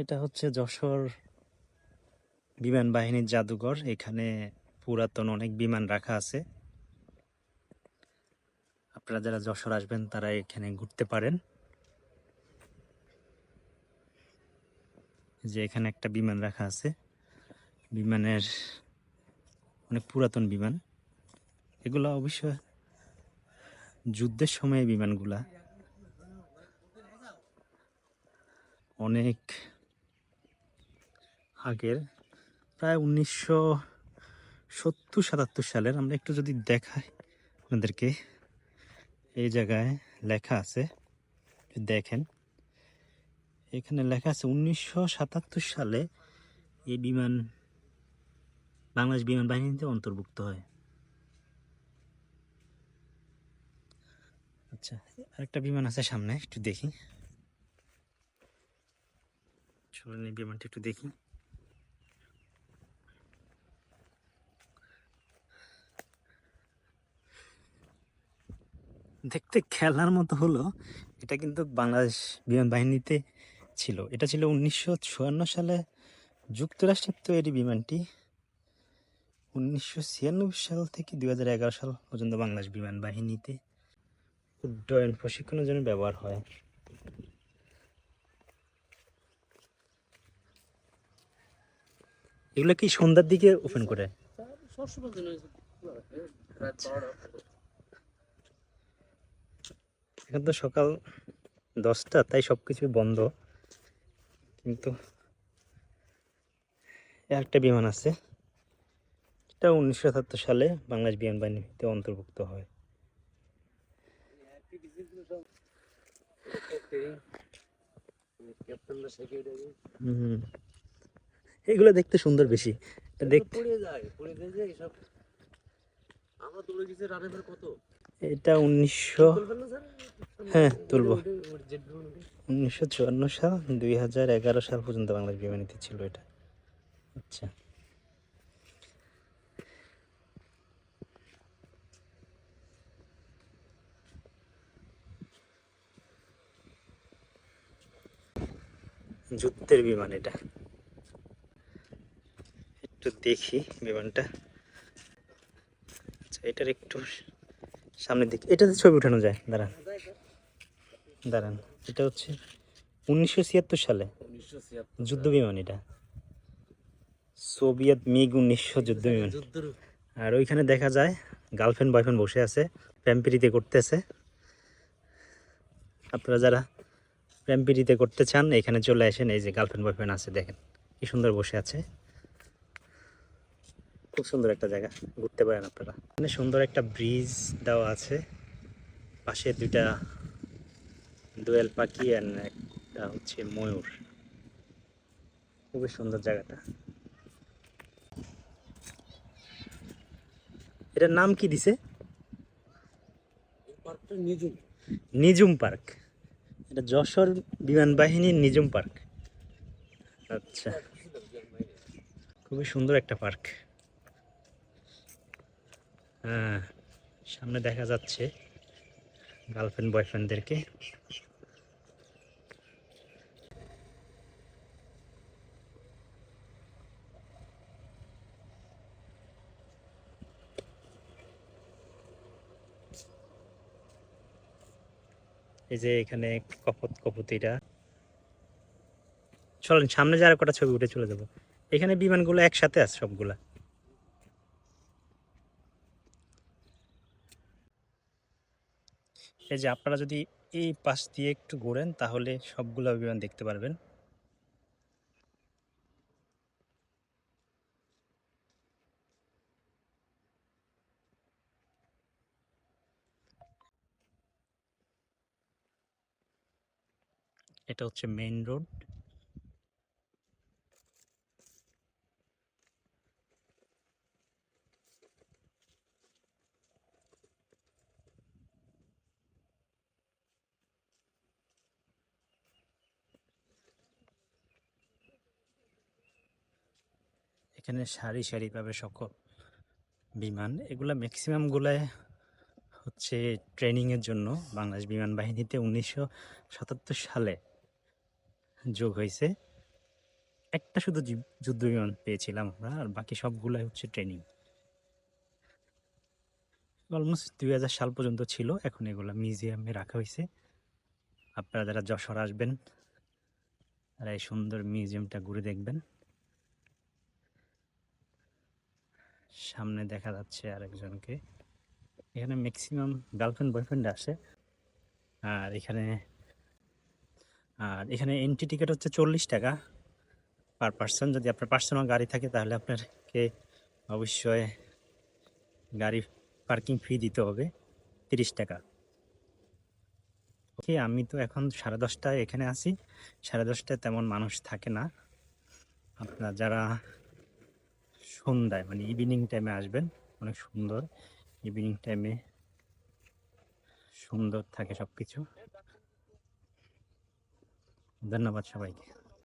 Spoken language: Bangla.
এটা হচ্ছে যশোর বিমান বাহিনীর জাদুঘর। এখানে পুরাতন অনেক বিমান রাখা আছে। আপনারা যারা যশোর আসবেন তারা এখানে ঘুরতে পারেন। যে এখানে একটা বিমান রাখা আছে, বিমানের অনেক পুরাতন বিমান। এগুলো অবশ্য যুদ্ধের সময় বিমানগুলা অনেক আগের, প্রায় 1970-77 সালের। আমরা একটু যদি দেখাই আপনাদেরকে, এই জায়গায় লেখা আছে, দেখেন এখানে লেখা আছে 1977 সালে এই বিমান বাংলাদেশ বিমান বাহিনীতে অন্তর্ভুক্ত হয়। আচ্ছা, আরেকটা বিমান আছে সামনে, একটু দেখি। চলুন এই বিমানটা একটু দেখি। দেখতে খেলার মতো হলো, এটা কিন্তু বাংলাদেশ বিমান বাহিনীতে ছিল। এটা ছিল 1954 সালে যুক্তরাষ্ট্রের তৈরি বিমানটি। 1996 সাল থেকে 2011 সাল পর্যন্ত বাংলাদেশ বিমান বাহিনীতে উড্ডয়ন প্রশিক্ষণের জন্য ব্যবহার হয়। এগুলো কি সন্ধ্যার দিকে ওপেন করে? আচ্ছা। এখন তো সকাল 10টা, তাই সবকিছু বন্ধ। কিন্তু একটা বিমান আছে, এটা 1977 সালে বাংলাদেশ বিমান বাহিনীতে অন্তর্ভুক্ত হয়। হুম, এগুলো দেখতে সুন্দর বেশি। দেখতে এটা 1900, হ্যাঁ তুলবো, 1954 সাল 2011 সাল পর্যন্ত বাংলাদেশ বিমানীতে ছিল এটা। আচ্ছা, যুদ্ধের বিমান এটা। একটু দেখি বিমানটা। আচ্ছা, এটার একটু সামনের দিকে, এটাতে ছবি উঠানো যায়, দাঁড়ান দাঁড়ান। এটা হচ্ছে 1976 সালে যুদ্ধ বিমান এটা, সোভিয়েত মিগ 1900 যুদ্ধ বিমান। আর ওইখানে দেখা যায় গার্লফ্রেন্ড বয়ফ্রেন্ড বসে আছে, প্রেম প্রীতি করতেছে। আপনারা যারা প্রেম প্রীতি করতে চান এখানে চলে আসেন। এই যে গার্লফ্রেন্ড বয়ফ্রেন্ড আছে, দেখেন কি সুন্দর বসে আছে। খুব সুন্দর একটা জায়গা, ঘুরতে পারেন আপনারা। এখানে সুন্দর একটা ব্রিজ দেওয়া আছে, পাশে দুইটা দোয়েল পাখি আর একটা হচ্ছে ময়ূর। খুবই সুন্দর জায়গাটা। এটার নাম কি দিছে? নিজুম পার্ক। এটা যশোর বিমান বাহিনীর নিজুম পার্ক। আচ্ছা, খুবই সুন্দর একটা পার্ক। হ্যাঁ, সামনে দেখা যাচ্ছে গার্লফ্রেন্ড বয়ফ্রেন্ডদেরকে। এই যে এখানে কপতিরা। চলেন সামনে যারা কটা ছবি উঠে চলে যাবো। এখানে বিমানগুলো একসাথে আছে সবগুলা। এই যে আপনারা যদি এই পাশ দিয়ে একটু ঘোরেন তাহলে সবগুলা বিমান দেখতে পারবেন। এটা হচ্ছে মেইন রোড। এখানে সারি সারি ভাবে সকল বিমান, এগুলা ম্যাক্সিমাম গুলায় হচ্ছে ট্রেনিং এর জন্য বাংলাদেশ বিমান বাহিনীতে 1977 সালে যোগ হয়েছে। একটা শুধু যুদ্ধ বিমান পেয়েছিলাম আমরা, আর বাকি সবগুলাই হচ্ছে ট্রেনিং। অলমোস্ট 2000 সাল পর্যন্ত ছিল, এখন এগুলা মিউজিয়ামে রাখা হয়েছে। আপনারা যারা যশোর আসবেন তারা এই সুন্দর মিউজিয়ামটা ঘুরে দেখবেন। সামনে দেখা যাচ্ছে আরেকজনকে। এখানে ম্যাক্সিমাম গার্লফ্রেন্ড বয়ফ্রেন্ড আসে। আর এখানে এন্ট্রি টিকিট হচ্ছে 40 টাকা পার পার্সন। যদি আপনার পার্সোনাল গাড়ি থাকে তাহলে আপনাকে অবশ্যই গাড়ি পার্কিং ফি দিতে হবে 30 টাকা। ওকে, আমি তো এখন 10:30টায় এখানে আছি। 10:30টায় তেমন মানুষ থাকে না। আপনার যারা সন্ধ্যায় মানে ইভিনিং টাইমে আসবেন, অনেক সুন্দর ইভিনিং টাইমে সুন্দর থাকে সবকিছু। ধন্যবাদ সবাইকে।